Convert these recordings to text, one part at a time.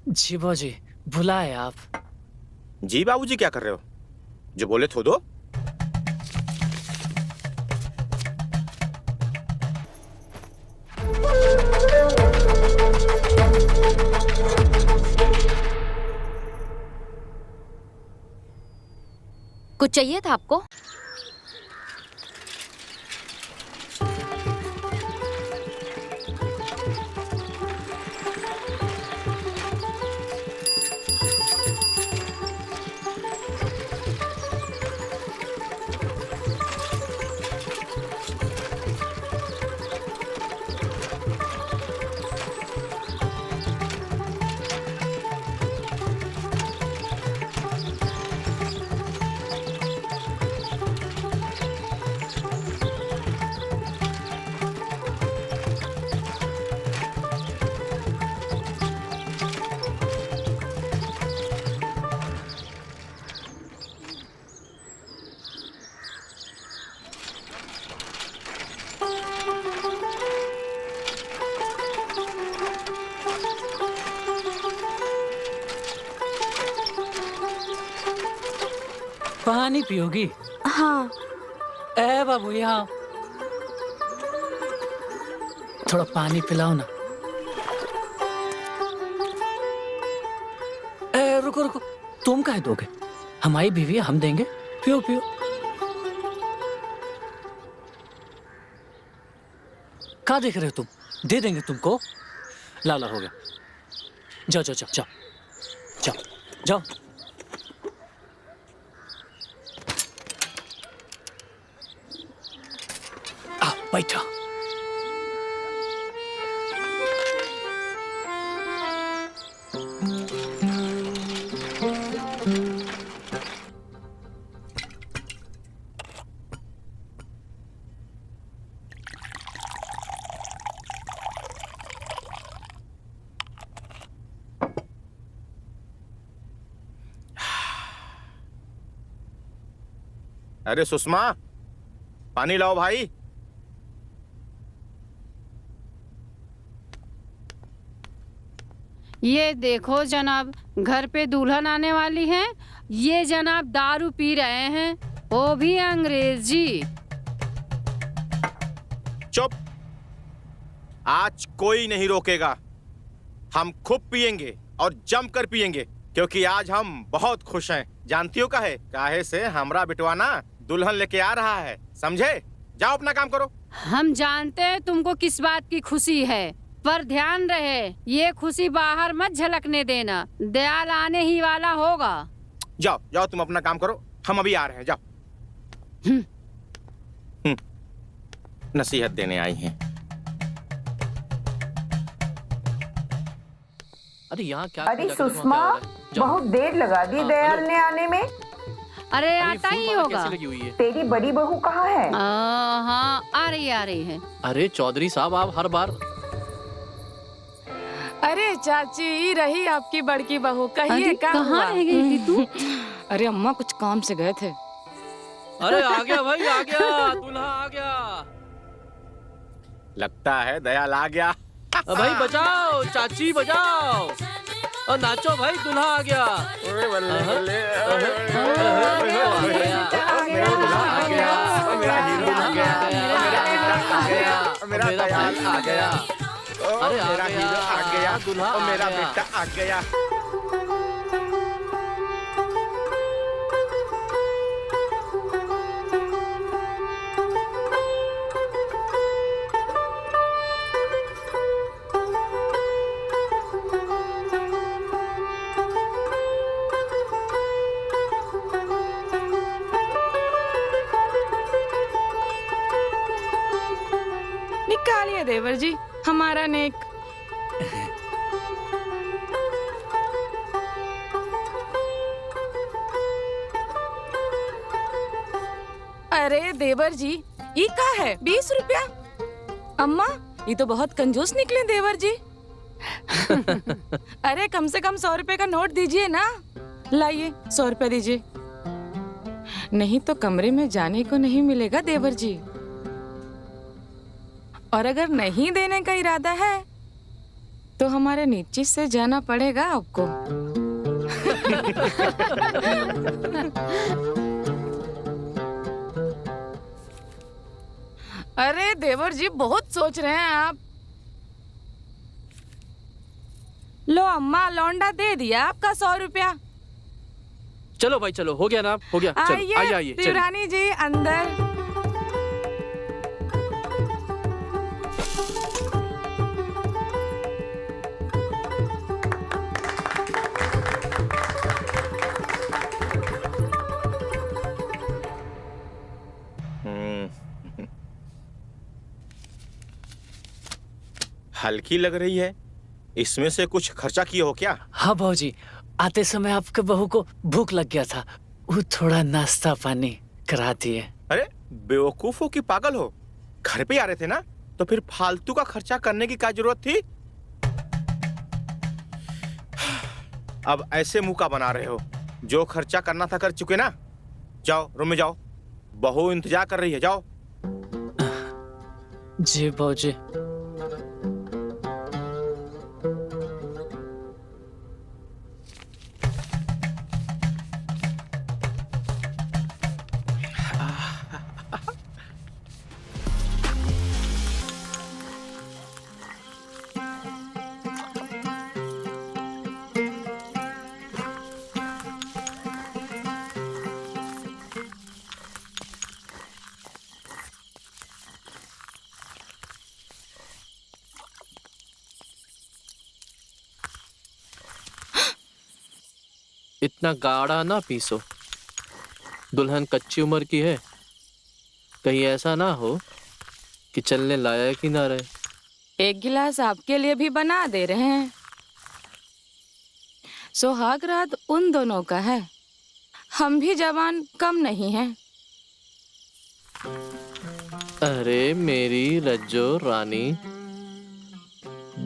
जी बाबूजी, बुलाए आप। जी बाबूजी क्या कर रहे हो? जो बोले तो दो। कुछ चाहिए था आपको? पानी पियोगी? हाँ। ए बाबू यहाँ थोड़ा पानी पिलाओ ना। ए रुको रुको, तुम काहे दोगे? हमारी बीवी है, हम देंगे। पियो पियो। क्या देख रहे हो तुम? दे देंगे तुमको। ला ला, हो गया। जाओ जाओ जाओ जाओ जाओ जाओ। बैठो। अरे सुषमा, पानी लाओ भाई। ये देखो जनाब, घर पे दुल्हन आने वाली है। ये जनाब दारू पी रहे हैं, वो भी अंग्रेजी। चुप। आज कोई नहीं रोकेगा। हम खूब पिएंगे और जमकर पिएंगे, क्योंकि आज हम बहुत खुश हैं। जानती हो काहे से हमरा बिटवाना दुल्हन लेके आ रहा है, समझे? जाओ अपना काम करो। हम जानते हैं तुमको किस बात की खुशी है, पर ध्यान रहे ये खुशी बाहर मत झलकने देना। दयाल आने ही वाला होगा। जाओ जाओ, तुम अपना काम करो, हम अभी आ रहे हैं। जाओ। नसीहत देने आई हैं। अरे यहाँ क्या? अरे सुषमा, बहुत देर लगा दी दयाल ने आने में। अरे आता ही होगा। तेरी बड़ी बहू कहाँ है? हाँ, आ रही है। अरे चौधरी साहब, आप हर बार। अरे चाची, रही आपकी बड़की बहू। कहिए कहाँ रह गई थी तू? अरे अम्मा कुछ काम से गए थे। अरे आ गया भाई, आ गया, दूल्हा आ गया। लगता है दयाल आ गया। भाई बजाओ, चाची बजाओ और नाचो भाई, दूल्हा आ गया। मेरा दयाल आ गया। अरे मेरा हीरो आ गया, दूल्हा मेरा बेटा आ गया। निकालिए देवर जी हमारा नेक। अरे देवर जी, ये का है? 20 रुपया? अम्मा, ये तो बहुत कंजूस निकले देवर जी। अरे कम से कम 100 रुपए का नोट दीजिए ना। लाइए 100 रुपया दीजिए, नहीं तो कमरे में जाने को नहीं मिलेगा देवर जी। और अगर नहीं देने का इरादा है तो हमारे नीचे से जाना पड़ेगा आपको। अरे देवर जी, बहुत सोच रहे हैं आप। लो अम्मा, लौंडा दे दिया आपका 100 रुपया। चलो भाई चलो, हो गया ना, हो गया। चलो आइए आइए, चलिए। देवरानी जी अंदर। हल्की लग रही है, इसमें से कुछ खर्चा किए हो क्या? हाँ भाजी, आते समय आपके बहू को भूख लग गया था, वो थोड़ा नाश्ता पानी करा दिए। अरे बेवकूफ हो कि पागल हो? घर पे आ रहे थे ना, तो फिर फालतू का खर्चा करने की क्या जरूरत थी? अब ऐसे मुंह का बना रहे हो? जो खर्चा करना था कर चुके ना। जाओ रूम में जाओ, बहू इंतजार कर रही है, जाओ। जी भाजी। इतना गाढ़ा ना पीसो, दुल्हन कच्ची उम्र की है, कहीं ऐसा ना हो कि चलने लायक ही ना रहे। एक गिलास आपके लिए भी बना दे रहे हैं। सुहाग रात उन दोनों का है, हम भी जवान कम नहीं हैं। अरे मेरी रज्जो रानी,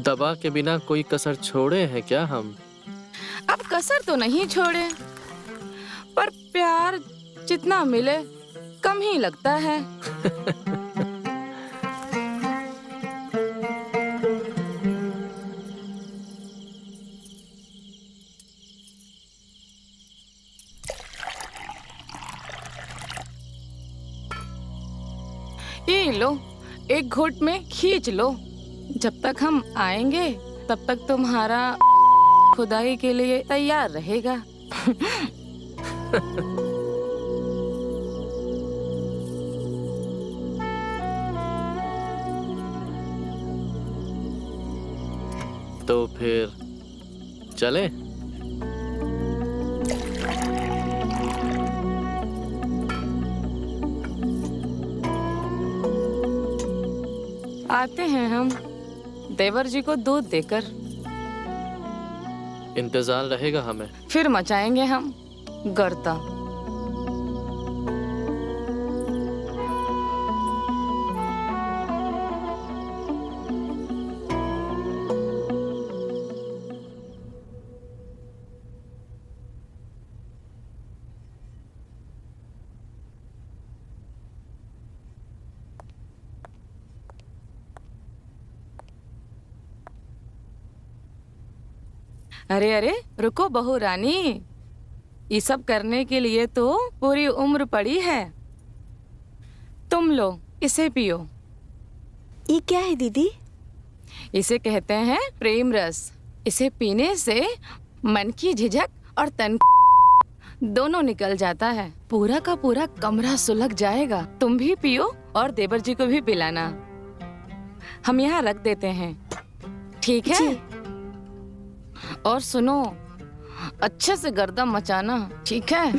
दबा के बिना कोई कसर छोड़े हैं क्या हम? अब कसर तो नहीं छोड़े, पर प्यार जितना मिले कम ही लगता है। ये लो, एक घूंट में खींच लो। जब तक हम आएंगे तब तक तुम्हारा खुदाई के लिए तैयार रहेगा। तो फिर चले? आते हैं हम देवर जी को दूध देकर। इंतजार रहेगा हमें। फिर मचाएंगे हम गर्दा। अरे अरे रुको बहू रानी, ये सब करने के लिए तो पूरी उम्र पड़ी है। तुम लो, इसे पियो। ये क्या है दीदी? इसे कहते हैं प्रेम रस। इसे पीने से मन की झिझक और तन दोनों निकल जाता है। पूरा का पूरा कमरा सुलग जाएगा। तुम भी पियो और देवर जी को भी पिलाना। हम यहाँ रख देते हैं, ठीक है? और सुनो, अच्छे से गर्दा मचाना, ठीक है?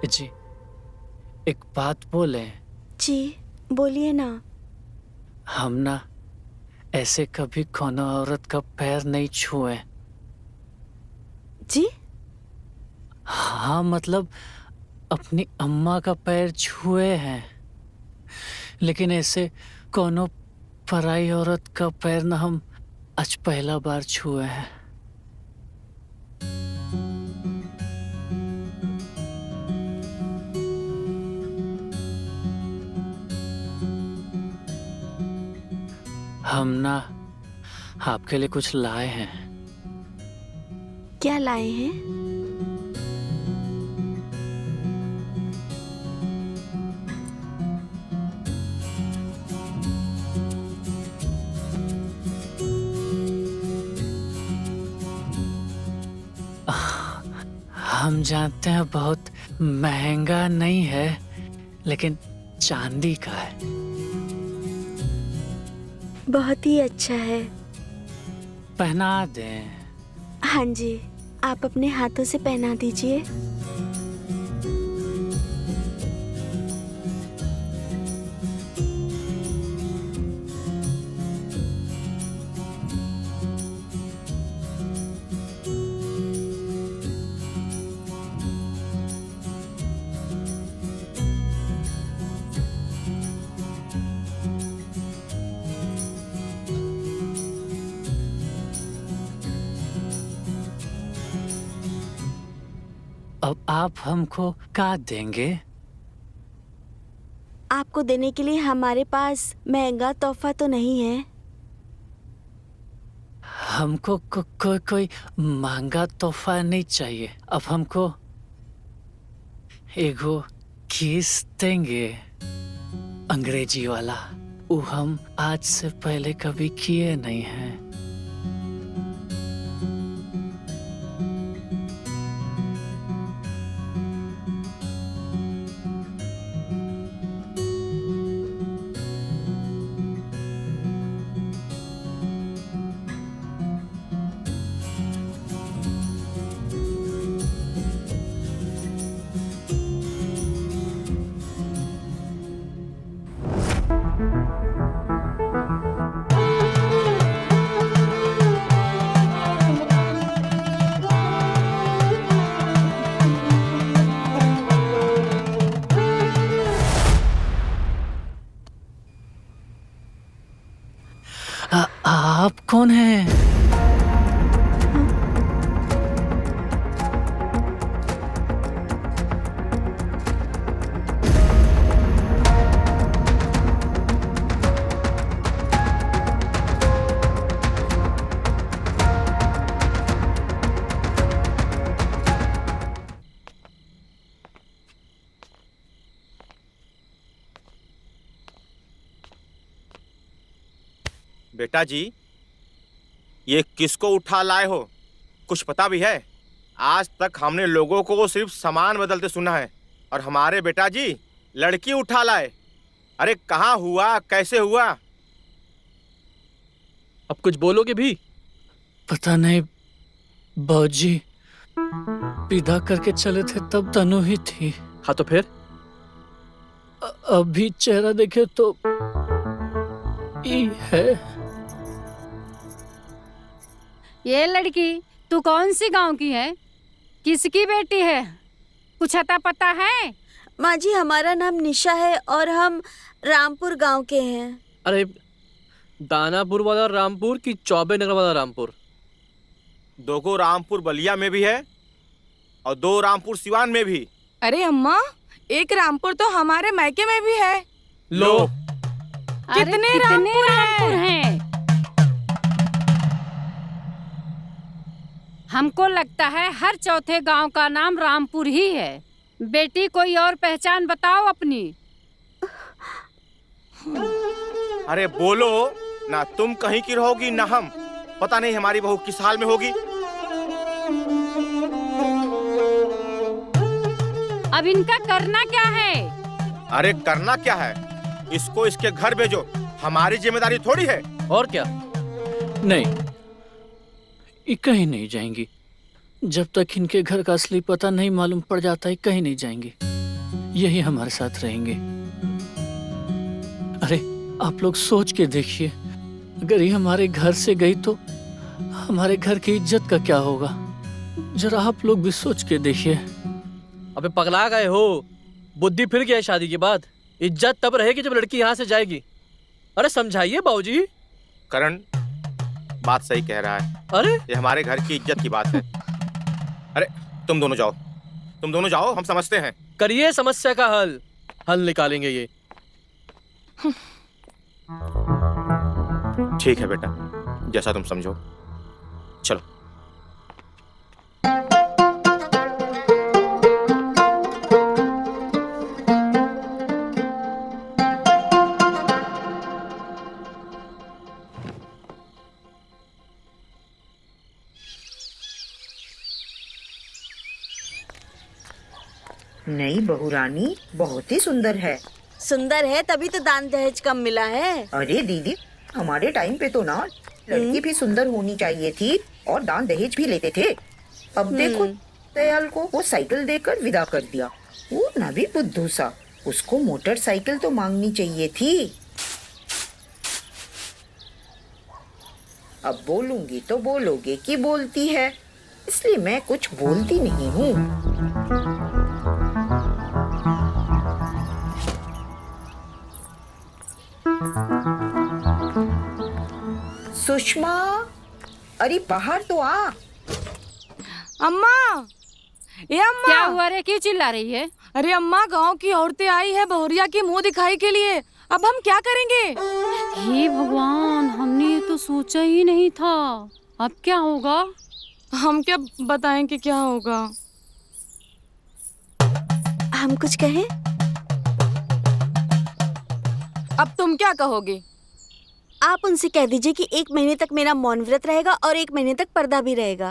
जी, एक बात बोले? जी बोलिए ना। हम ना ऐसे कभी कोनो औरत का पैर नहीं छुए। जी? हाँ हाँ मतलब अपनी अम्मा का पैर छुए हैं, लेकिन ऐसे कोनो पराई औरत का पैर ना हम आज पहला बार छुए हैं। हम ना आपके लिए कुछ लाए हैं। क्या लाए हैं? हम जानते हैं बहुत महंगा नहीं है, लेकिन चांदी का है। बहुत ही अच्छा है। पहना दें? हाँ जी, आप अपने हाथों से पहना दीजिए। अब आप हमको क्या देंगे? आपको देने के लिए हमारे पास महंगा तोहफा तो नहीं है। हमको कोई महंगा तोहफा नहीं चाहिए। अब हमको एगो किस देंगे, अंग्रेजी वाला। वो हम आज से पहले कभी किए नहीं हैं। आप कौन हैं? बेटा जी, ये किसको उठा लाए हो? कुछ पता भी है? आज तक हमने लोगों को सिर्फ सामान बदलते सुना है, और हमारे बेटा जी लड़की उठा लाए। अरे कहाँ हुआ, कैसे हुआ? अब कुछ बोलोगे भी? पता नहीं बाबूजी, विदा करके चले थे तब तनु ही थी। हाँ तो फिर? अभी चेहरा देखे तो ये है। ये लड़की तू कौन सी गांव की है? किसकी बेटी है? कुछ अता पता है? माँ जी, हमारा नाम निशा है और हम रामपुर गांव के हैं। अरे दानापुर वाला रामपुर कि चौबे नगर वाला रामपुर? दो गो रामपुर बलिया में भी है और दो रामपुर सिवान में भी। अरे अम्मा, एक रामपुर तो हमारे मायके में भी है। लो, अरे कितने रामपुर हैं? हमको लगता है हर चौथे गांव का नाम रामपुर ही है। बेटी कोई और पहचान बताओ अपनी। अरे बोलो ना, तुम कहीं की रहोगी ना हम। पता नहीं हमारी बहू किस हाल में होगी। अब इनका करना क्या है? अरे करना क्या है, इसको इसके घर भेजो, हमारी जिम्मेदारी थोड़ी है। और क्या? नहीं, ये कहीं नहीं जाएंगी। जब तक इनके घर का असली पता नहीं मालूम पड़ जाता है, कहीं नहीं जाएंगी। यही हमारे साथ रहेंगे। अरे आप लोग सोच के देखिए, अगर ये हमारे घर से गई तो हमारे घर की इज्जत का क्या होगा? जरा आप लोग भी सोच के देखिए। अबे पगला गए हो? बुद्धि फिर गया है शादी के बाद? इज्जत तब रहेगी जब लड़की यहाँ से जाएगी। अरे समझाइए बाबूजी। करण बात सही कह रहा है। अरे ये हमारे घर की इज्जत की बात है। अरे तुम दोनों जाओ, तुम दोनों जाओ, हम समझते हैं। करिए समस्या का हल निकालेंगे ये। ठीक है बेटा, जैसा तुम समझो। चलो। नई बहुरानी बहुत ही सुंदर है। सुंदर है तभी तो दान दहेज कम मिला है। अरे दीदी, हमारे टाइम पे तो ना लड़की भी सुंदर होनी चाहिए थी और दान दहेज भी लेते थे। अब देखो दयाल को वो साइकिल देकर विदा कर दिया। वो ना भी बुद्धू सा, उसको मोटरसाइकिल तो मांगनी चाहिए थी। अब बोलूंगी तो बोलोगे कि बोलती है, इसलिए मैं कुछ बोलती नहीं हूँ। सुषमा, अरे बाहर तो आ। अम्मा, ये अम्मा। क्या हुआ रे, क्यों चिल्ला रही है? अरे अम्मा, गांव की औरतें आई है बहुरिया की मुंह दिखाई के लिए। अब हम क्या करेंगे? हे भगवान, हमने ये तो सोचा ही नहीं था। अब क्या होगा? हम क्या बताएं कि क्या होगा? हम कुछ कहें? अब तुम क्या कहोगे? आप उनसे कह दीजिए कि 1 महीने तक मेरा मौन व्रत रहेगा और 1 महीने तक पर्दा भी रहेगा।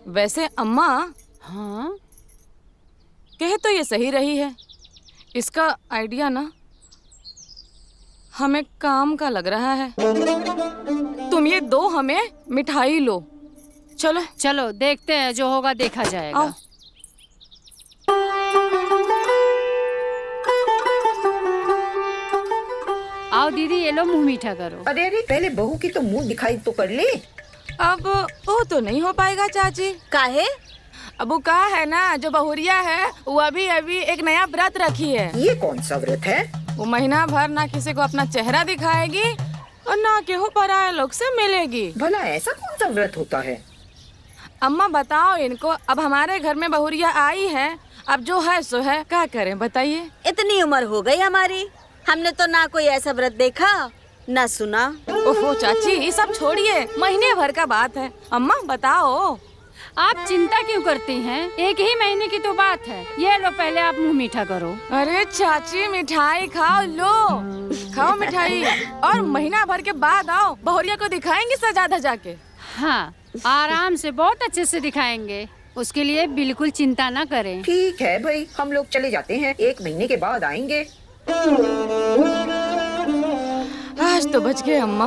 वैसे अम्मा, हाँ, कहे तो ये सही रही है। इसका आइडिया ना हमें काम का लग रहा है। तुम ये दो हमें मिठाई लो। चलो चलो देखते हैं, जो होगा देखा जाएगा। आओ। आओ दीदी, ये लो, मुंह मीठा करो। अरे अरे, पहले बहू की तो मुंह दिखाई तो कर ले। अब वो तो नहीं हो पाएगा चाची। काहे? अब वो कहा है ना, जो बहुरिया है वो अभी अभी एक नया व्रत रखी है। ये कौन सा व्रत है? वो महीना भर ना किसी को अपना चेहरा दिखाएगी और ना केहू पराये लोग से मिलेगी। भला ऐसा कौन सा व्रत होता है? अम्मा बताओ इनको, अब हमारे घर में बहुरिया आई है, अब जो है सो है, क्या करें बताइए? इतनी उम्र हो गई हमारी, हमने तो ना कोई ऐसा व्रत देखा ना सुना। ओहो चाची, ये सब छोड़िए, महीने भर का बात है। अम्मा बताओ। आप चिंता क्यों करती हैं? 1 ही महीने की तो बात है। ये लो, पहले आप मुंह मीठा करो। अरे चाची, मिठाई खाओ, लो खाओ मिठाई, और महीना भर के बाद आओ, बहुरिया को दिखाएंगे सजा धजा के। हाँ, आराम से, बहुत अच्छे से दिखाएंगे। उसके लिए बिल्कुल चिंता ना करें। ठीक है भाई, हम लोग चले जाते हैं, 1 महीने के बाद आएंगे। आज तो बच गए अम्मा।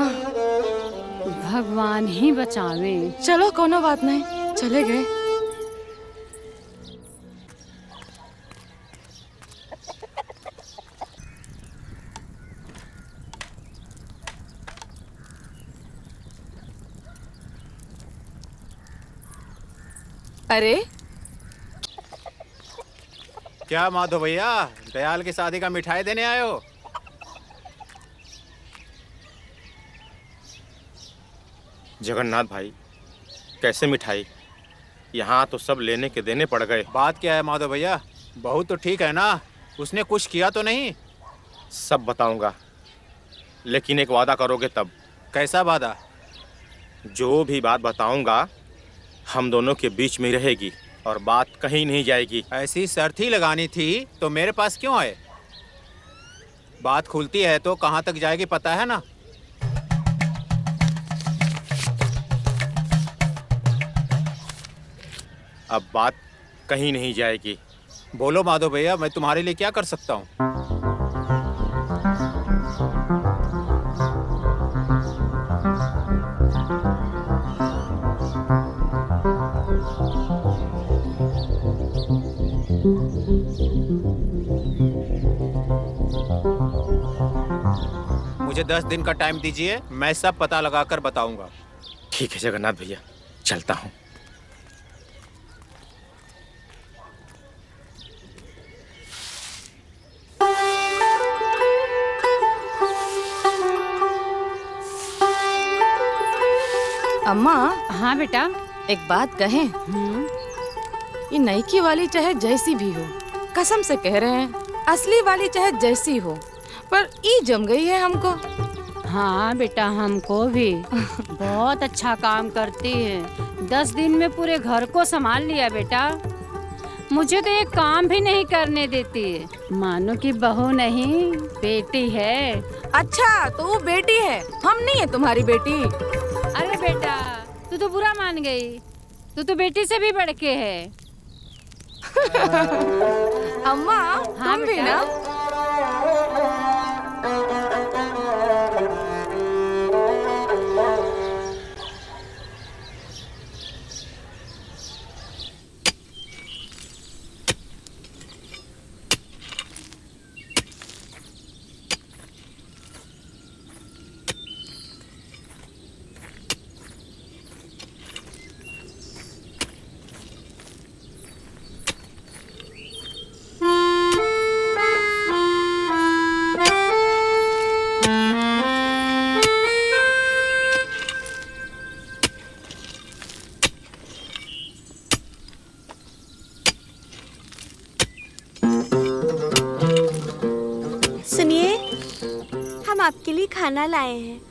भगवान ही बचावे। चलो कोनो बात नहीं, चले गए। अरे क्या माधव भैया, दयाल की शादी का मिठाई देने आए हो? जगन्नाथ भाई, कैसे मिठाई? यहाँ तो सब लेने के देने पड़ गए। बात क्या है माधव भैया? बहू तो ठीक है ना? उसने कुछ किया तो नहीं? सब बताऊंगा, लेकिन एक वादा करोगे तब। कैसा वादा? जो भी बात बताऊंगा हम दोनों के बीच में रहेगी और बात कहीं नहीं जाएगी। ऐसी शर्त ही लगानी थी तो मेरे पास क्यों आए? बात खुलती है तो कहाँ तक जाएगी पता है ना? अब बात कहीं नहीं जाएगी। बोलो माधव भैया, मैं तुम्हारे लिए क्या कर सकता हूँ? मुझे 10 दिन का टाइम दीजिए, मैं सब पता लगाकर बताऊंगा। ठीक है जगन्नाथ भैया, चलता हूँ। अम्मा, हाँ बेटा। एक बात कहें, ये नईकी वाली चाहे जैसी भी हो, कसम से कह रहे हैं, असली वाली चाहे जैसी हो, पर ई जम गई है हमको। हाँ बेटा, हमको भी बहुत अच्छा काम करती है। 10 दिन में पूरे घर को संभाल लिया बेटा। मुझे तो एक काम भी नहीं करने देती है, मानो कि बहू नहीं बेटी है। अच्छा, तो वो बेटी है, हम नहीं है तुम्हारी बेटी। अरे बेटा, तू तो बुरा मान गई, तू तो बेटी से भी बढ़ के है। अम्मा, हाँ तुम भी बेटा। ना। सुनिए, हम आपके लिए खाना लाए हैं।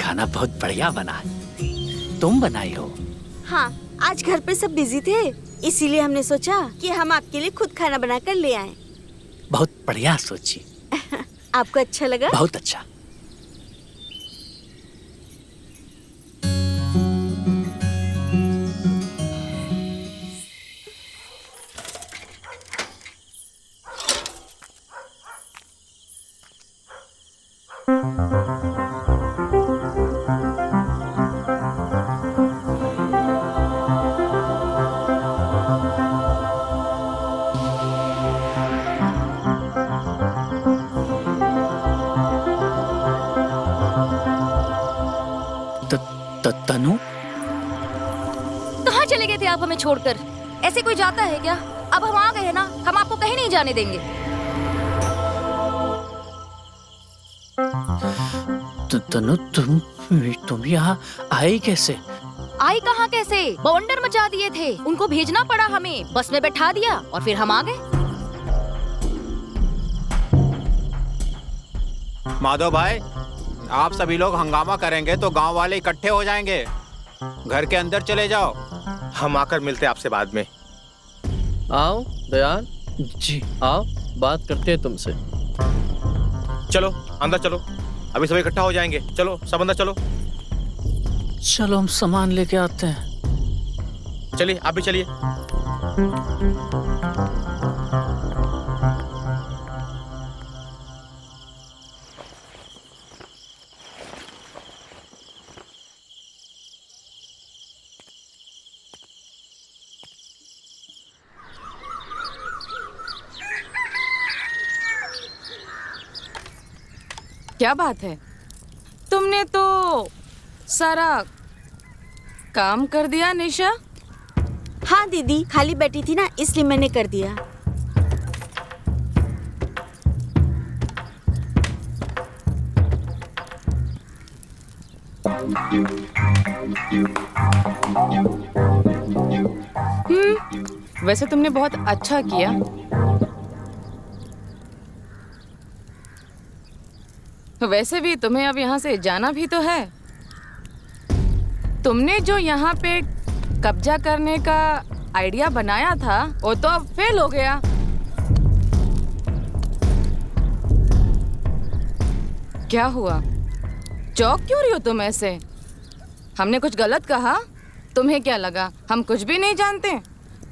खाना बहुत बढ़िया बना है। तुम बनाई हो? हाँ, आज घर पे सब बिजी थे, इसीलिए हमने सोचा कि हम आपके लिए खुद खाना बनाकर ले आए। बहुत बढ़िया सोची। आपको अच्छा लगा? बहुत अच्छा। तनु, कहाँ चले गए थे आप हमें छोड़कर? ऐसे कोई जाता है क्या? अब हम आ गए हैं ना, हम आपको कहीं नहीं जाने देंगे। तनु, तुम यहाँ आई कैसे? आई कहाँ कैसे? बवंडर मचा दिए थे, उनको भेजना पड़ा हमें, बस में बैठा दिया और फिर हम आ गए। माधव भाई, आप सभी लोग हंगामा करेंगे तो गांव वाले इकट्ठे हो जाएंगे। घर के अंदर चले जाओ। हम आकर मिलते हैं आपसे बाद में। आओ दयाल जी। आओ, बात करते हैं तुमसे। चलो अंदर चलो, अभी सब इकट्ठा हो जाएंगे। चलो सब अंदर चलो। चलो हम सामान लेके आते हैं। चलिए, आप भी चलिए। क्या बात है, तुमने तो सारा काम कर दिया निशा। हाँ दीदी, खाली बैठी थी ना, इसलिए मैंने कर दिया। वैसे तुमने बहुत अच्छा किया। वैसे भी तुम्हें अब यहाँ से जाना भी तो है। तुमने जो यहाँ पे कब्जा करने का आइडिया बनाया था वो तो अब फेल हो गया। क्या हुआ? चौंक क्यों रही हो तुम ऐसे? हमने कुछ गलत कहा? तुम्हें क्या लगा हम कुछ भी नहीं जानते?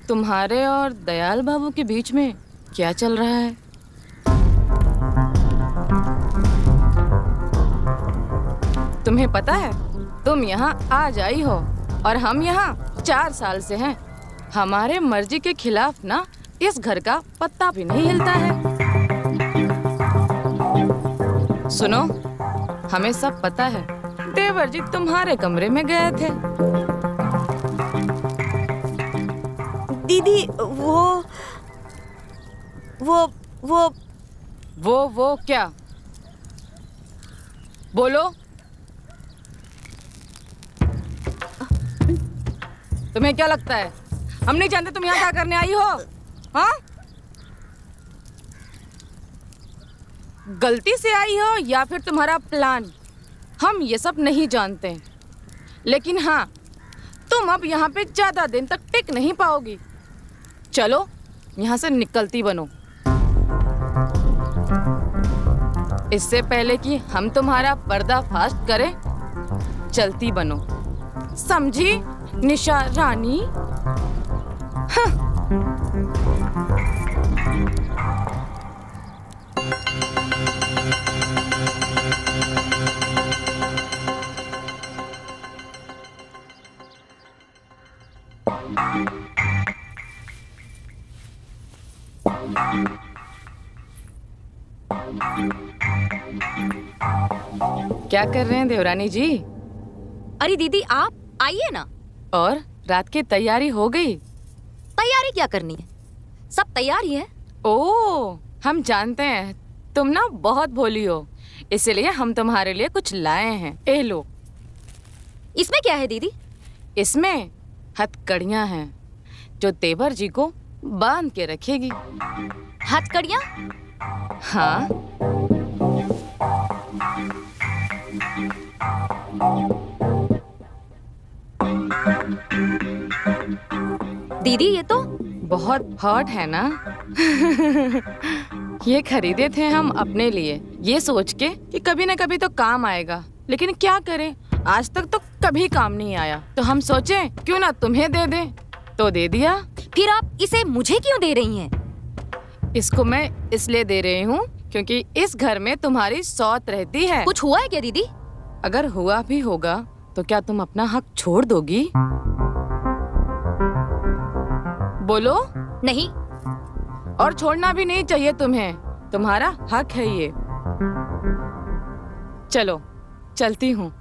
तुम्हारे और दयाल बाबू के बीच में क्या चल रहा है? तुम्हें पता है तुम यहाँ आज आई हो और हम यहाँ 4 साल से हैं। हमारे मर्जी के खिलाफ ना इस घर का पत्ता भी नहीं हिलता है। सुनो, हमें सब पता है देवर जी तुम्हारे कमरे में गए थे। दीदी वो क्या? बोलो। तुम्हें क्या लगता है हम नहीं जानते तुम यहाँ क्या करने आई हो? हाँ, गलती से आई हो या फिर तुम्हारा प्लान? हम ये सब नहीं जानते, लेकिन हाँ, तुम अब यहाँ पे ज्यादा दिन तक टिक नहीं पाओगी। चलो यहाँ से निकलती बनो, इससे पहले कि हम तुम्हारा पर्दाफाश करें। चलती बनो, समझी निशा रानी? हाँ। क्या कर रहे हैं देवरानी जी? अरे दीदी आप आइए ना। और रात की तैयारी हो गई? तैयारी क्या करनी है, सब तैयार ही है। ओह, हम जानते हैं तुम ना बहुत भोली हो, इसलिए हम तुम्हारे लिए कुछ लाए हैं। ए लो। इसमें क्या है दीदी? इसमें हथकड़ियाँ हैं जो तेवर जी को बांध के रखेगी। हथकड़ियाँ? हाँ। दीदी ये तो बहुत हॉट है ना? ये खरीदे थे हम अपने लिए, ये सोच के कि कभी न कभी तो काम आएगा, लेकिन क्या करें, आज तक तो कभी काम नहीं आया। तो हम सोचे क्यों ना तुम्हें दे दें, तो दे दिया। फिर आप इसे मुझे क्यों दे रही हैं? इसको मैं इसलिए दे रही हूँ क्योंकि इस घर में तुम्हारी सौत रहती है। कुछ हुआ है क्या दीदी? अगर हुआ भी होगा तो क्या तुम अपना हक छोड़ दोगी? बोलो। नहीं। और छोड़ना भी नहीं चाहिए तुम्हें, तुम्हारा हक है ये। चलो चलती हूँ।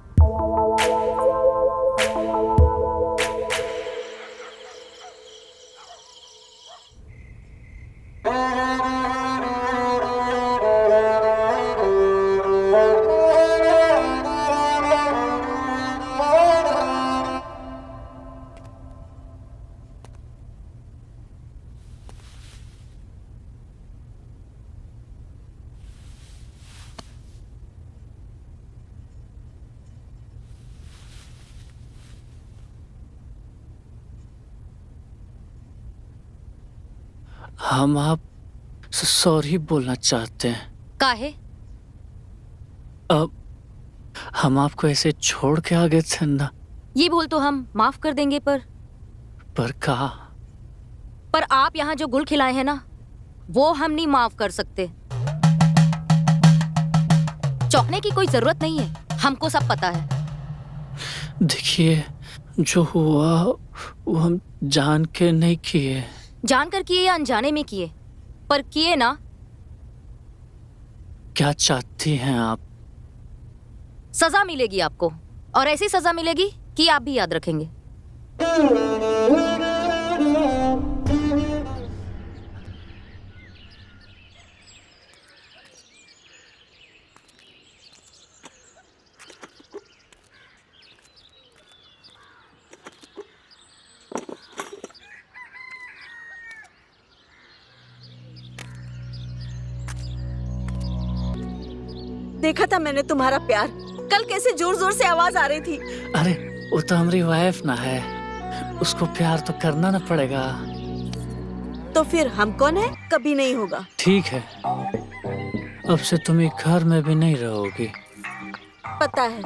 हम आप सॉरी बोलना चाहते हैं। काहे? अब हम आपको ऐसे छोड़ के आ गए थे ना। ये भूल तो हम माफ कर देंगे, पर कहा? पर आप यहाँ जो गुल खिलाए हैं ना, वो हम नहीं माफ कर सकते। चौंकने की कोई जरूरत नहीं है, हमको सब पता है। देखिए, जो हुआ वो हम जान के नहीं किए। जानकर किए या अनजाने में किए, पर किए ना। क्या चाहती हैं आप? सजा मिलेगी आपको, और ऐसी सजा मिलेगी कि आप भी याद रखेंगे। देखा था मैंने तुम्हारा प्यार, कल कैसे जोर जोर से आवाज आ रही थी। अरे वो तो हमारी वाइफ ना है, उसको प्यार तो करना ना पड़ेगा। तो फिर हम कौन है? कभी नहीं होगा। ठीक है, अब से तुम एक घर में भी नहीं रहोगी। पता है।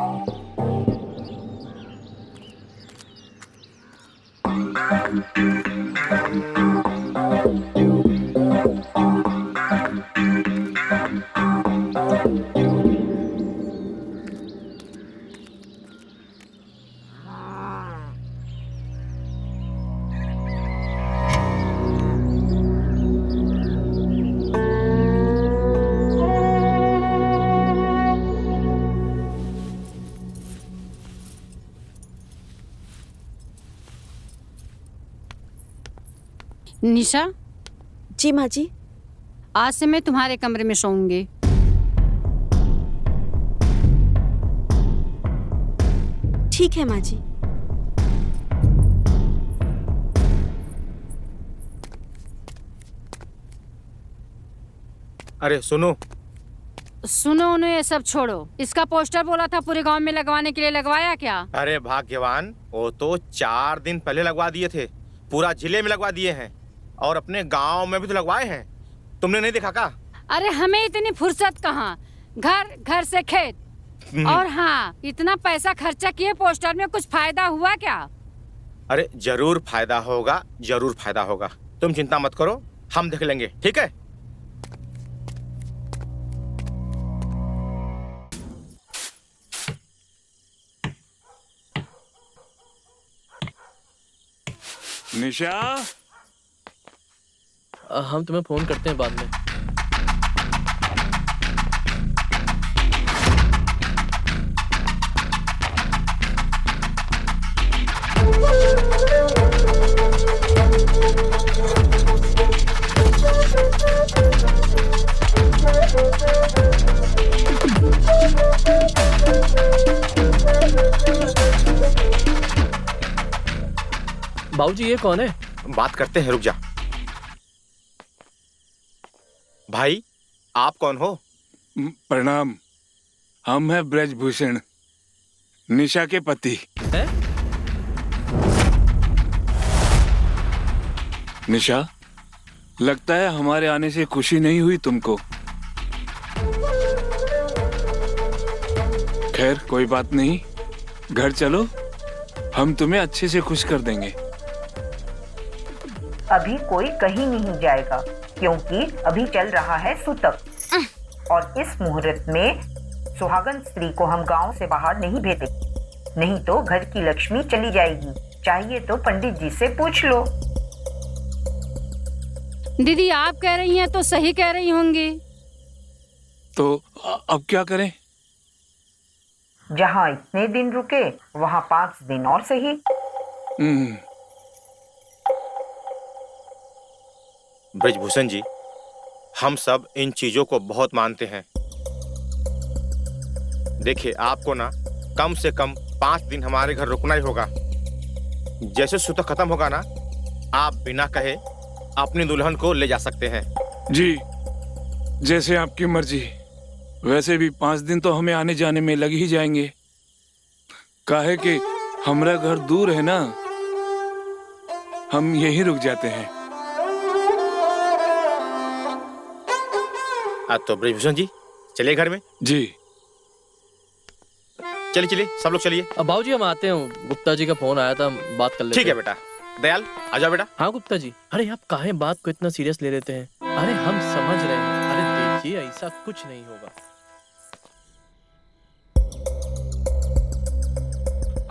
निशा, जी माँ जी। आज से मैं तुम्हारे कमरे में सोऊंगी। ठीक है माँ जी। अरे सुनो, सुनो उन्हें ये सब छोड़ो। इसका पोस्टर बोला था पूरे गांव में लगवाने के लिए, लगवाया क्या? अरे भाग्यवान, वो तो 4 दिन पहले लगवा दिए थे। पूरा जिले में लगवा दिए हैं और अपने गांव में भी तो लगवाए हैं। तुमने नहीं देखा क्या? अरे हमें इतनी फुर्सत कहाँ, घर घर से खेत। और हाँ, इतना पैसा खर्चा किए पोस्टर में, कुछ फायदा हुआ क्या? अरे जरूर फायदा होगा, जरूर फायदा होगा। तुम चिंता मत करो, हम देख लेंगे, ठीक है? निशा, हम तुम्हें फोन करते हैं बाद में। बाबूजी ये कौन है? बात करते हैं, रुक जा। भाई आप कौन हो? प्रणाम, हम हैं ब्रजभूषण, निशा के पति। है? निशा, लगता है हमारे आने से खुशी नहीं हुई तुमको। खैर कोई बात नहीं, घर चलो, हम तुम्हें अच्छे से खुश कर देंगे। अभी कोई कहीं नहीं जाएगा क्योंकि अभी चल रहा है सूतक और इस मुहूर्त में सुहागन स्त्री को हम गांव से बाहर नहीं भेजते, नहीं तो घर की लक्ष्मी चली जाएगी। चाहिए तो पंडित जी से पूछ लो। दीदी आप कह रही हैं तो सही कह रही होंगी। तो अब क्या करें? जहाँ इतने दिन रुके वहाँ 5 दिन और सही। ब्रजभूषण जी, हम सब इन चीजों को बहुत मानते हैं। देखिए, आपको ना कम से कम 5 दिन हमारे घर रुकना ही होगा। जैसे सूतक खत्म होगा ना, आप बिना कहे अपनी दुल्हन को ले जा सकते हैं। जी, जैसे आपकी मर्जी। वैसे भी 5 दिन तो हमें आने जाने में लग ही जाएंगे। काहे कि हमारा घर दूर है ना, हम यहीं रुक जाते हैं। तो ब्रजभूषण जी चलिए घर में। जी चलिए चलिए, सब लोग चलिए। अब बाबूजी हम आते हैं, गुप्ता जी का फोन आया था, बात कर लेते हैं। ठीक है बेटा। दयाल आ जाओ बेटा। हाँ गुप्ता जी, अरे आप काहे बात को इतना सीरियस ले लेते हैं? अरे हम समझ रहे हैं। अरे देखिए, ऐसा कुछ नहीं होगा।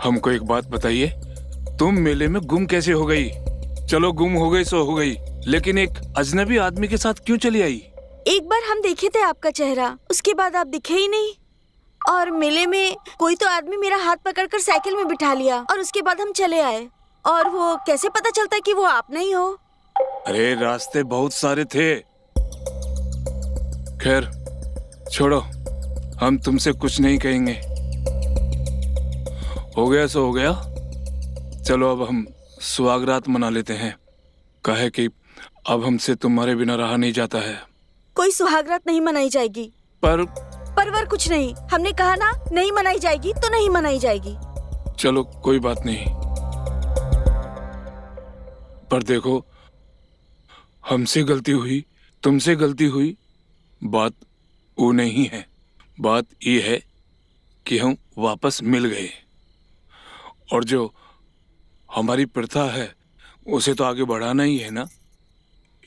हमको एक बात बताइए, तुम मेले में गुम कैसे हो गई? चलो गुम हो गई सो हो गई, लेकिन एक अजनबी आदमी के साथ क्यों चली आई? एक बार हम देखे थे आपका चेहरा, उसके बाद आप दिखे ही नहीं। और मेले में कोई तो आदमी मेरा हाथ पकड़कर साइकिल में बिठा लिया और उसके बाद हम चले आए। और वो कैसे पता चलता कि वो आप नहीं हो? अरे रास्ते बहुत सारे थे। खैर छोड़ो, हम तुमसे कुछ नहीं कहेंगे। हो गया सो हो गया। चलो अब हम सुहागरात मना लेते हैं, काहे कि अब हमसे तुम्हारे बिना रहा नहीं जाता है। कोई सुहागरात नहीं मनाई जाएगी। परवर कुछ नहीं, हमने कहा ना, नहीं मनाई जाएगी तो नहीं मनाई जाएगी। चलो कोई बात नहीं। पर देखो, हमसे गलती हुई, तुमसे गलती हुई, बात वो नहीं है। बात ये है कि हम वापस मिल गए, और जो हमारी प्रथा है उसे तो आगे बढ़ाना ही है ना।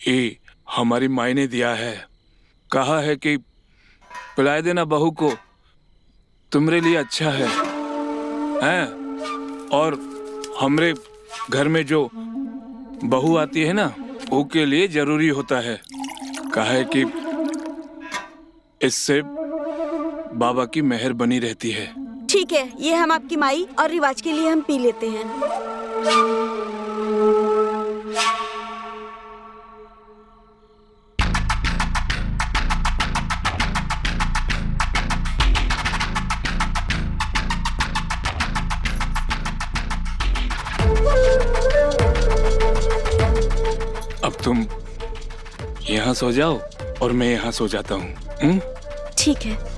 ये हमारी माई ने दिया है, कहा है कि पिला देना बहू को, तुम्हारे लिए अच्छा है, हैं? और हमरे घर में जो बहू आती है ना, वो के लिए जरूरी होता है। कहा है कि इससे बाबा की मेहर बनी रहती है। ठीक है, ये हम आपकी माई और रिवाज के लिए हम पी लेते हैं। अब तुम यहाँ सो जाओ और मैं यहाँ सो जाता हूँ। ठीक है।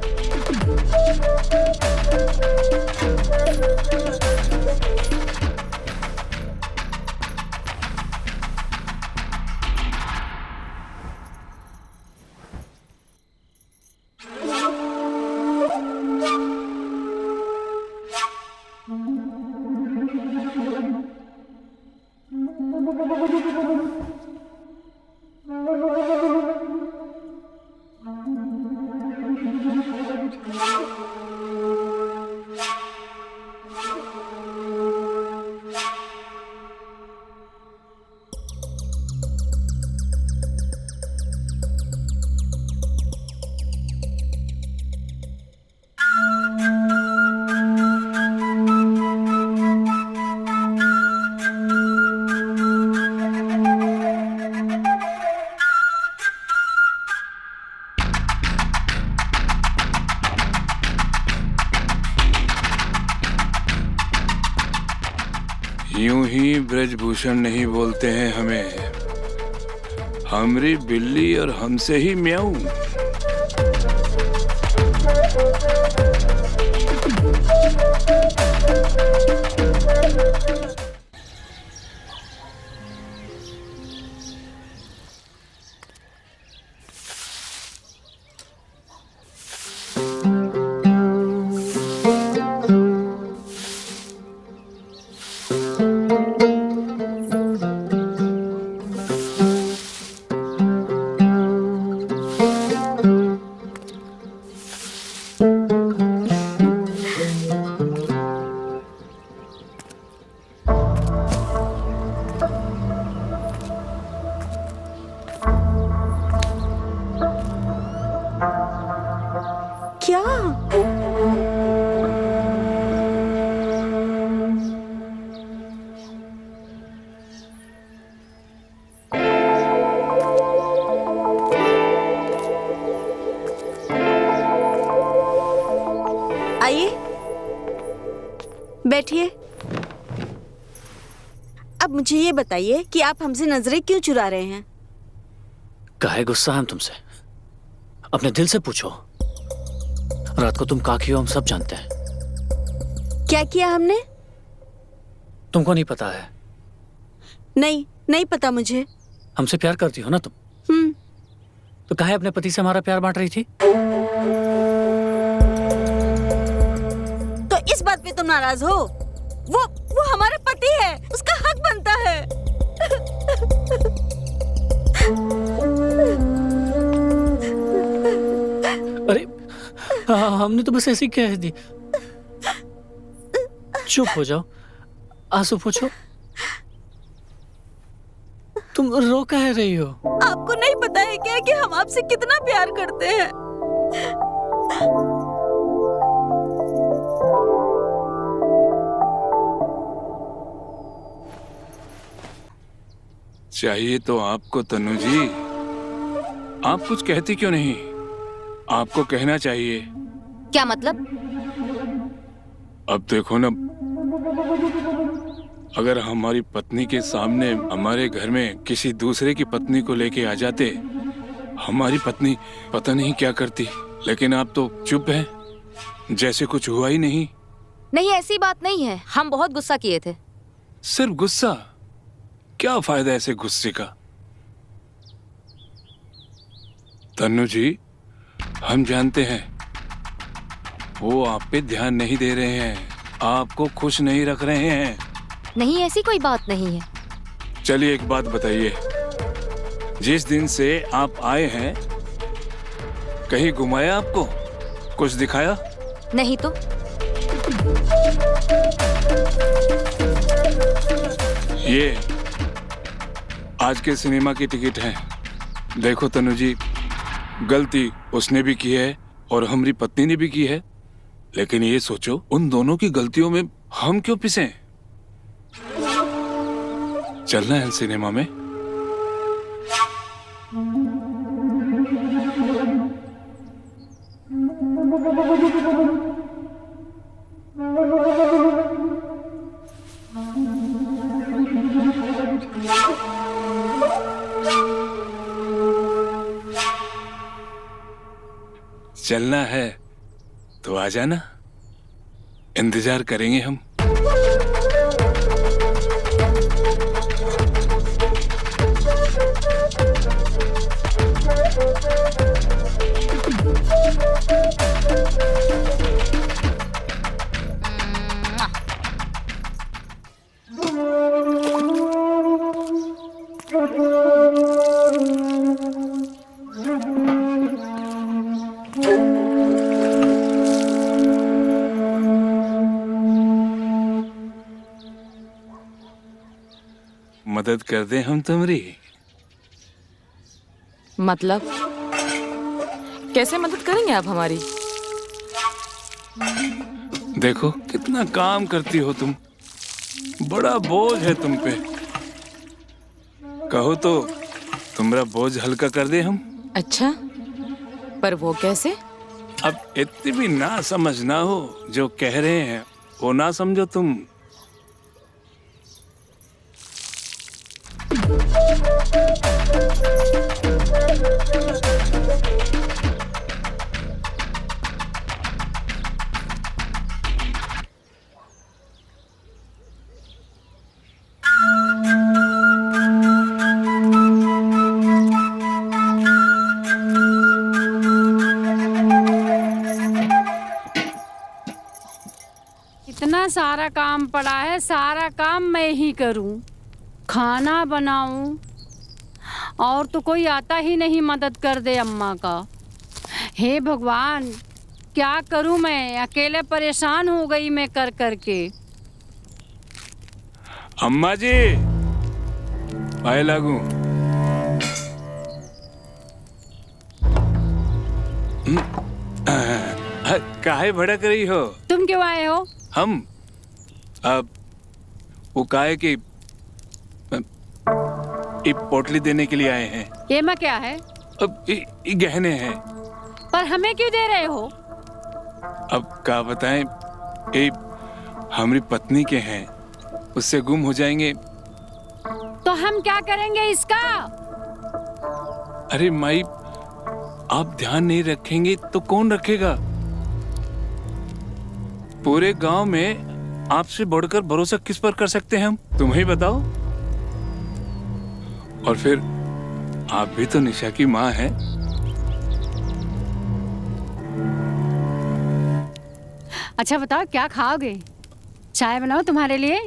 यूं ही ब्रजभूषण नहीं बोलते हैं हमें, हमरी बिल्ली और हमसे ही म्याऊं। क्या? आइए, बैठिए। अब मुझे ये बताइए कि आप हमसे नजरें क्यों चुरा रहे हैं? काहे गुस्सा है हम तुमसे? अपने दिल से पूछो। रात को तुम का किए हो हम सब जानते हैं। क्या किया हमने? तुमको नहीं पता है? नहीं पता मुझे। हमसे प्यार करती हो ना तुम? तो काहे अपने पति से हमारा प्यार बांट रही थी? तो इस बात पे तुम नाराज हो? वो हमारा पति है, उसका हक बनता है। अरे हमने तो बस ऐसे ही कह दी। चुप हो जाओ, आंसू पोंछो। तुम रो कह रही हो? आपको नहीं पता है क्या कि हम आपसे कितना प्यार करते हैं? चाहिए तो आपको तनु जी, आप कुछ कहती क्यों नहीं? आपको कहना चाहिए। क्या मतलब? अब देखो ना, अगर हमारी पत्नी के सामने हमारे घर में किसी दूसरे की पत्नी को लेके आ जाते, हमारी पत्नी पता नहीं क्या करती। लेकिन आप तो चुप हैं, जैसे कुछ हुआ ही नहीं। नहीं, ऐसी बात नहीं है। हम बहुत गुस्सा किए थे। सिर्फ गुस्सा? क्या फायदा ऐसे गुस्से का? तन्नू जी, हम जानते हैं वो आप पे ध्यान नहीं दे रहे हैं, आपको खुश नहीं रख रहे हैं। नहीं, ऐसी कोई बात नहीं है। चलिए एक बात बताइए, जिस दिन से आप आए हैं कहीं घुमाया आपको, कुछ दिखाया? नहीं तो। ये आज के सिनेमा की टिकट है। देखो तनु जी, गलती उसने भी की है और हमारी पत्नी ने भी की है, लेकिन ये सोचो उन दोनों की गलतियों में हम क्यों पिसे? चलना है सिनेमा में? चलना है तो आ जाना, इंतजार करेंगे हम। मदद कर दें हम तुम्हारी? मतलब कैसे मदद करेंगे आप हमारी? देखो कितना काम करती हो तुम, बड़ा बोझ है तुम पे। कहो तो तुम्हारा बोझ हल्का कर दे हम। अच्छा, पर वो कैसे? अब इतनी भी ना समझ ना हो, जो कह रहे हैं वो ना समझो तुम। इतना सारा काम पड़ा है, सारा काम मैं ही करूं, खाना बनाऊं, और तो कोई आता ही नहीं मदद कर दे अम्मा का। हे भगवान, क्या करूं मैं? अकेले परेशान हो गई मैं कर करके। अम्मा जी, पाए लागू। काहे भड़क रही हो? तुम क्यों आए हो? हम अब वो काहे की पोटली देने के लिए आए हैं। ये में क्या है? अब ये गहने हैं। पर हमें क्यों दे रहे हो? अब क्या बताएं, ये हमारी पत्नी के हैं, उससे गुम हो जाएंगे तो हम क्या करेंगे इसका? अरे माई, आप ध्यान नहीं रखेंगे तो कौन रखेगा? पूरे गांव में आपसे बढ़कर भरोसा किस पर कर सकते हैं हम? तुम ही बताओ। और फिर आप भी तो निशा की माँ हैं। अच्छा बताओ, क्या खाओगे? चाय बनाओ तुम्हारे लिए?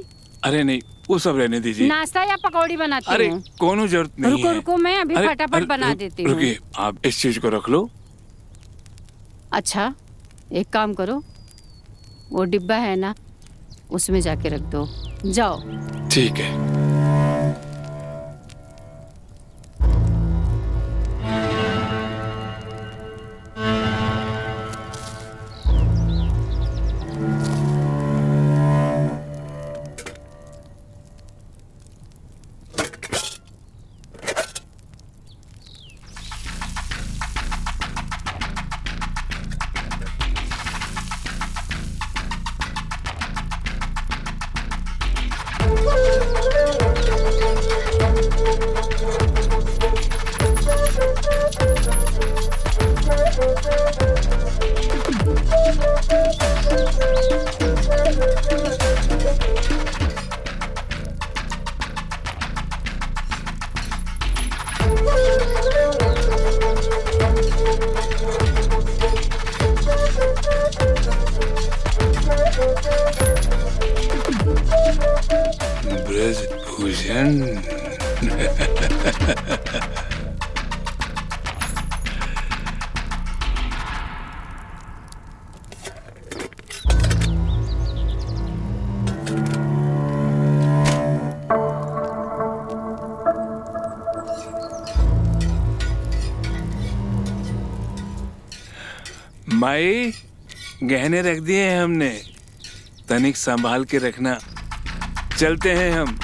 अरे नहीं, वो सब रहने दीजिए। नाश्ता या पकौड़ी बनाती अरे हूँ? कोनो जरूरत नहीं रुको है। रुको, मैं अभी फटाफट बना देती हूँ। रुकिए, आप इस चीज को रख लो। अच्छा, एक काम करो, वो डिब्बा है ना, उसमें जाके रख दो, जाओ। ठीक है। सूरज भूषण। माई, गहने रख दिए हैं हमने, तनिक संभाल के रखना। चलते हैं हम।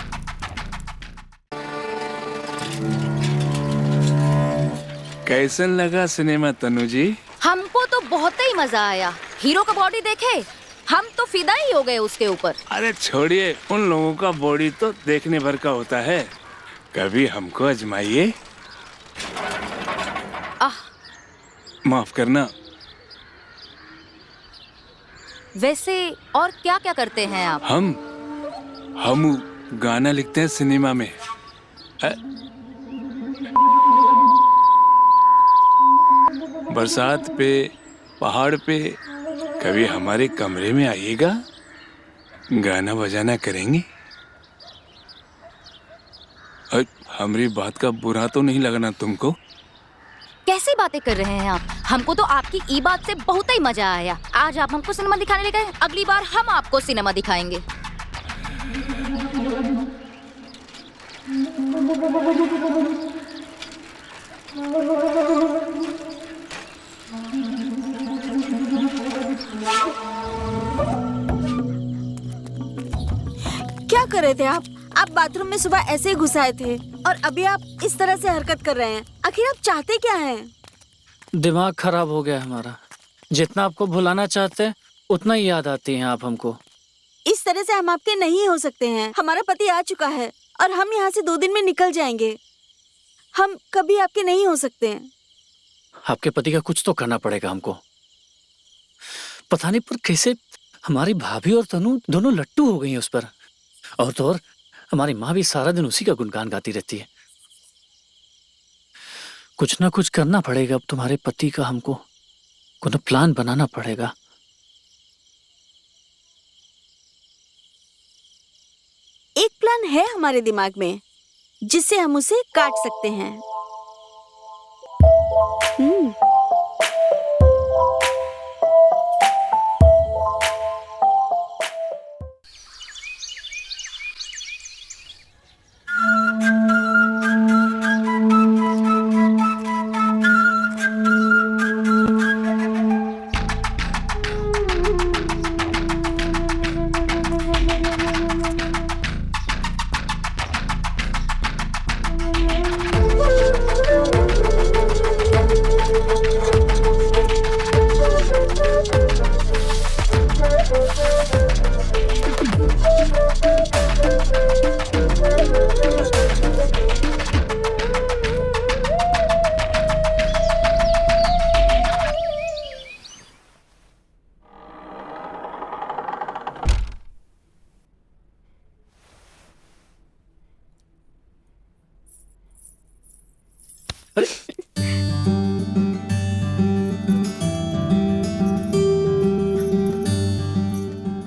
कैसन लगा सिनेमा तनु जी? हमको तो बहुत ही मजा आया। हीरो का बॉडी देखे, हम तो फिदा ही हो गए उसके ऊपर। अरे छोड़िए, उन लोगों का बॉडी तो देखने भर का होता है, कभी हमको आजमाइए। माफ करना। वैसे और क्या क्या करते हैं आप? हम गाना लिखते हैं सिनेमा में। बरसात पे, पहाड़ पे, कभी हमारे कमरे में आइएगा, गाना बजाना करेंगे। हमारी बात का बुरा तो नहीं लगना तुमको? कैसी बातें कर रहे हैं आप? हमको तो आपकी ई बात से बहुत ही मजा आया। आज आप हमको सिनेमा दिखाने ले गए, अगली बार हम आपको सिनेमा दिखाएंगे। क्या कर रहे थे आप? आप बाथरूम में सुबह ऐसे ही घुस आए थे और अभी आप इस तरह से हरकत कर रहे हैं। आखिर आप चाहते क्या हैं? दिमाग खराब हो गया हमारा। जितना आपको भुलाना चाहते हैं उतना ही याद आती हैं आप हमको। इस तरह से हम आपके नहीं हो सकते हैं। हमारा पति आ चुका है और हम यहाँ से 2 दिन में निकल जाएंगे। हम कभी आपके नहीं हो सकते हैं। आपके पति का कुछ तो करना पड़ेगा हमको। पता नहीं पर कैसे हमारी भाभी और तनु दोनों लट्टू हो गई हैं उस पर। और तो और हमारी माँ भी सारा दिन उसी का गुणगान गाती रहती है। कुछ ना कुछ करना पड़ेगा अब तुम्हारे पति का। हमको कोई प्लान बनाना पड़ेगा। एक प्लान है हमारे दिमाग में जिससे हम उसे काट सकते हैं।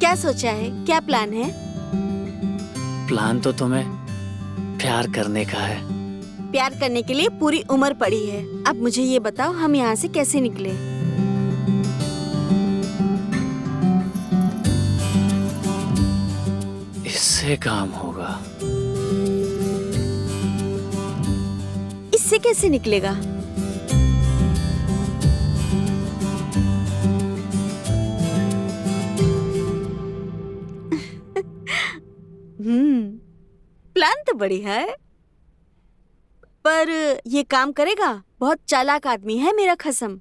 क्या सोचा है? क्या प्लान है? प्लान तो तुम्हें प्यार करने का है। प्यार करने के लिए पूरी उम्र पड़ी है। अब मुझे ये बताओ, हम यहाँ से कैसे निकले? इससे काम होगा। इससे कैसे निकलेगा? प्लान तो बढ़िया है, पर ये काम करेगा? बहुत चालाक आदमी है मेरा खसम।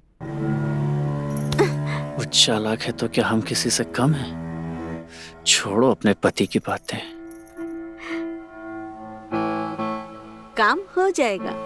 वो चालाक है तो क्या हम किसी से कम हैं? छोड़ो अपने पति की बातें। काम हो जाएगा।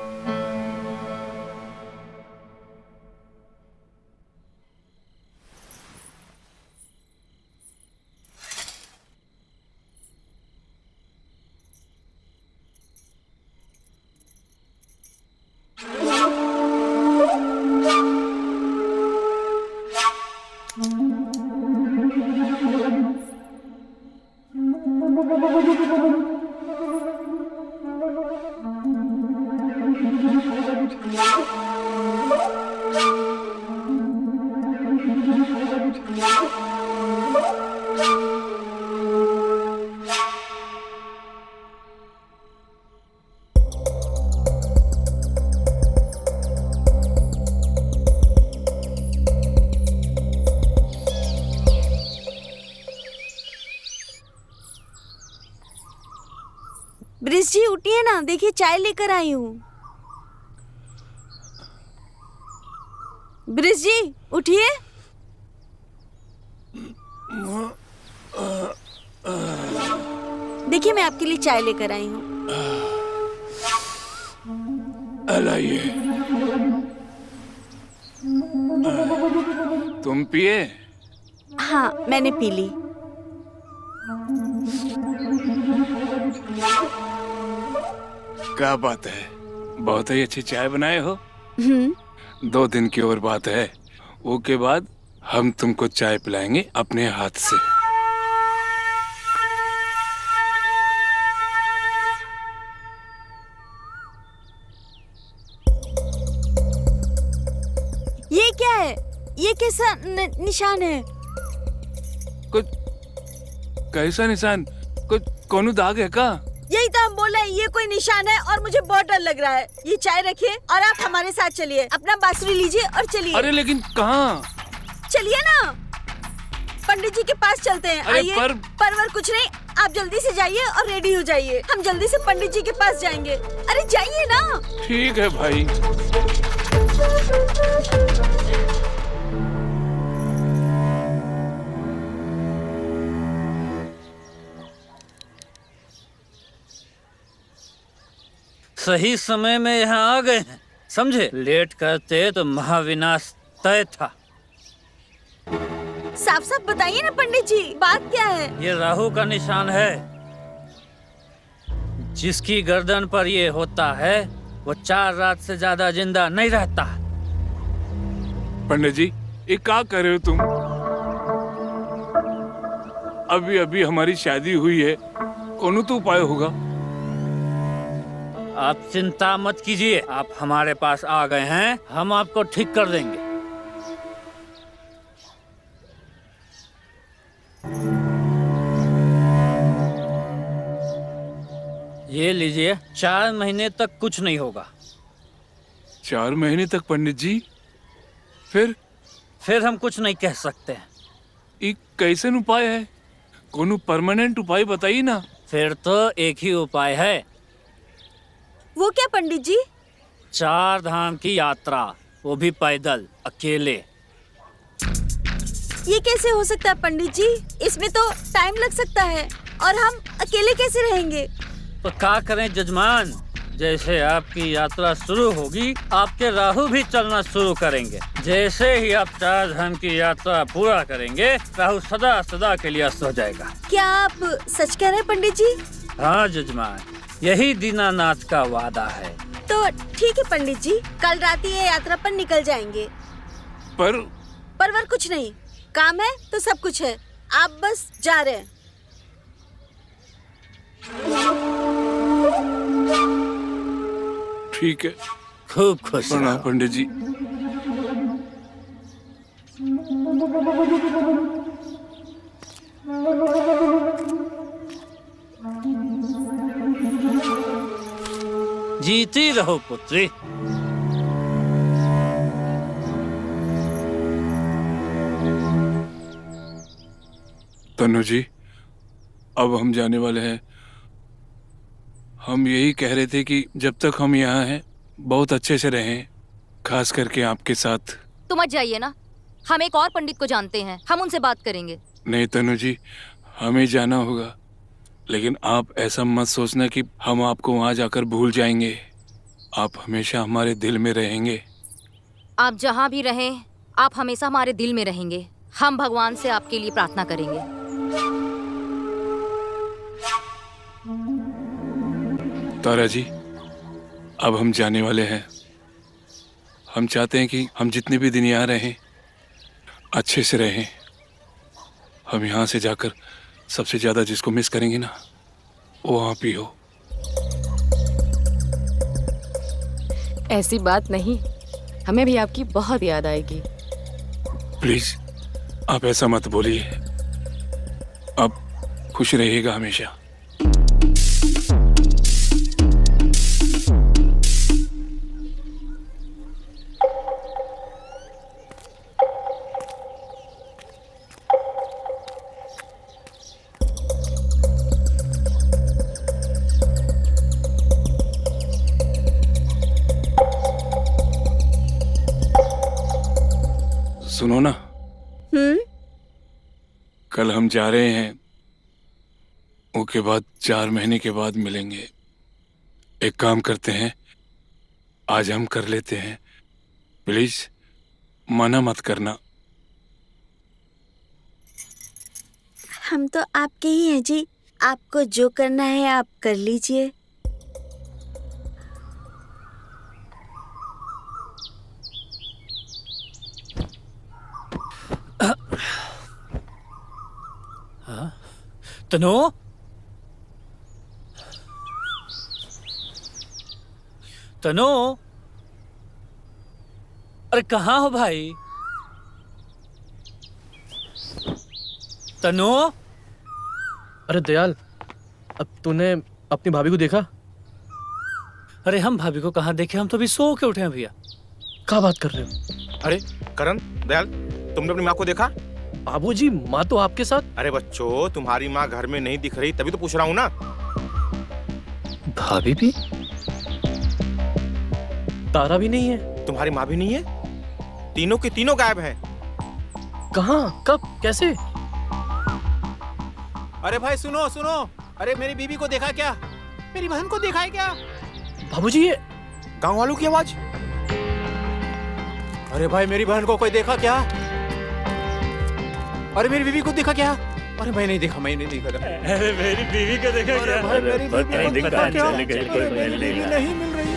ब्रिज जी उठिए ना, देखिए चाय लेकर आई हूँ। ब्रिज जी उठिए। देखिए मैं आपके लिए चाय लेकर आई हूँ। लाइए। तुम पिए? हाँ मैंने पी ली। क्या बात है, बहुत ही अच्छी चाय बनाए हो। 2 दिन की और बात है, वो के बाद हम तुमको चाय पिलाएंगे अपने हाथ से। ये क्या है? ये कैसा निशान है? कुछ कैसा निशान? कुछ कौन दाग है का? यही तो हम बोल रहे हैं, ये कोई निशान है और मुझे बहुत डर लग रहा है। ये चाय रखिए और आप हमारे साथ चलिए, अपना बांसुरी लीजिए और चलिए। अरे लेकिन कहाँ? चलिए ना, पंडित जी के पास चलते हैं। आइए। परवर कुछ नहीं, आप जल्दी से जाइए और रेडी हो जाइए, हम जल्दी से पंडित जी के पास जाएंगे। अरे जाइए ना। ठीक है भाई। सही समय में यहाँ आ गए हैं, समझे? लेट करते तो महाविनाश तय था। साफ साफ बताइए ना पंडित जी, बात क्या है? ये राहु का निशान है। जिसकी गर्दन पर ये होता है वो 4 रात से ज्यादा जिंदा नहीं रहता। पंडित जी ये क्या कर रहे हो तुम? अभी अभी हमारी शादी हुई है, कौन तो उपाय होगा। आप चिंता मत कीजिए, आप हमारे पास आ गए हैं, हम आपको ठीक कर देंगे। ये लीजिए, 4 महीने तक कुछ नहीं होगा। 4 महीने तक पंडित जी? फिर हम कुछ नहीं कह सकते हैं। एक कैसन उपाय है? कोनो परमानेंट उपाय बताइए ना। फिर तो एक ही उपाय है। वो क्या पंडित जी? 4 धाम की यात्रा, वो भी पैदल, अकेले। ये कैसे हो सकता है पंडित जी? इसमें तो टाइम लग सकता है और हम अकेले कैसे रहेंगे? तो क्या करें जजमान, जैसे आपकी यात्रा शुरू होगी आपके राहु भी चलना शुरू करेंगे। जैसे ही आप 4 धाम की यात्रा पूरा करेंगे राहु सदा सदा के लिए अस्त हो जाएगा। क्या आप सच कह रहे हैं पंडित जी? हाँ जजमान, यही दीनानाथ का वादा है। तो ठीक है पंडित जी, कल रात ये यात्रा पर निकल जाएंगे। परवर कुछ नहीं, काम है तो सब कुछ है, आप बस जा रहे हैं। ठीक है, खूब खुश प्रणाम पंडित जी। जीती रहो पुत्री। तनु जी, अब हम जाने वाले हैं। हम यही कह रहे थे कि जब तक हम यहाँ हैं बहुत अच्छे से रहें, खास करके आपके साथ। तुम मत जाइए ना, हम एक और पंडित को जानते हैं, हम उनसे बात करेंगे। नहीं तनु जी, हमें जाना होगा, लेकिन आप ऐसा मत सोचना कि हम आपको वहाँ जाकर भूल जाएंगे। आप हमेशा हमारे दिल में रहेंगे। आप जहाँ भी रहें, आप हमेशा हमारे दिल में रहेंगे। हम भगवान से आपके लिए प्रार्थना करेंगे। तारा जी, अब हम जाने वाले हैं। हम चाहते हैं कि हम जितने भी दिन यहाँ रहें अच्छे से रहें। हम यहाँ से जाकर सबसे ज्यादा जिसको मिस करेंगे ना, वो आप ही हो। ऐसी बात नहीं, हमें भी आपकी बहुत याद आएगी। प्लीज आप ऐसा मत बोलिए। आप खुश रहिएगा हमेशा। सुनो ना, कल हम जा रहे हैं, उसके बाद 4 महीने के बाद मिलेंगे। एक काम करते हैं, आज हम कर लेते हैं। प्लीज मना मत करना। हम तो आपके ही हैं जी, आपको जो करना है आप कर लीजिए। तनु, तनु, अरे कहाँ हो भाई? तनु, अरे दयाल, अब तूने अपनी भाभी को देखा? अरे हम भाभी को कहाँ देखे, हम तो अभी सो के उठे हैं भैया। क्या बात कर रहे हो? अरे करण, दयाल, तुमने अपनी माँ को देखा? बाबूजी, माँ तो आपके साथ। अरे बच्चों, तुम्हारी माँ घर में नहीं दिख रही, तभी तो पूछ रहा हूँ ना। भाभी भी? तारा भी नहीं है? तुम्हारी माँ भी नहीं है? तीनों के तीनों गायब हैं। कहाँ, कब, कैसे? अरे भाई सुनो सुनो, अरे मेरी बीवी को देखा क्या? मेरी बहन को देखा है क्या? बाबूजी, ये गांव वालों की आवाज। अरे भाई मेरी बहन को कोई देखा क्या? अरे मेरी बीवी को देखा क्या? अरे मैं नहीं देखा, मैं नहीं देखा। अरे मेरी बीवी को देखा अरे भाई मेरी बीवी को देखा क्या? अरे मेरी बीवी नहीं मिल रही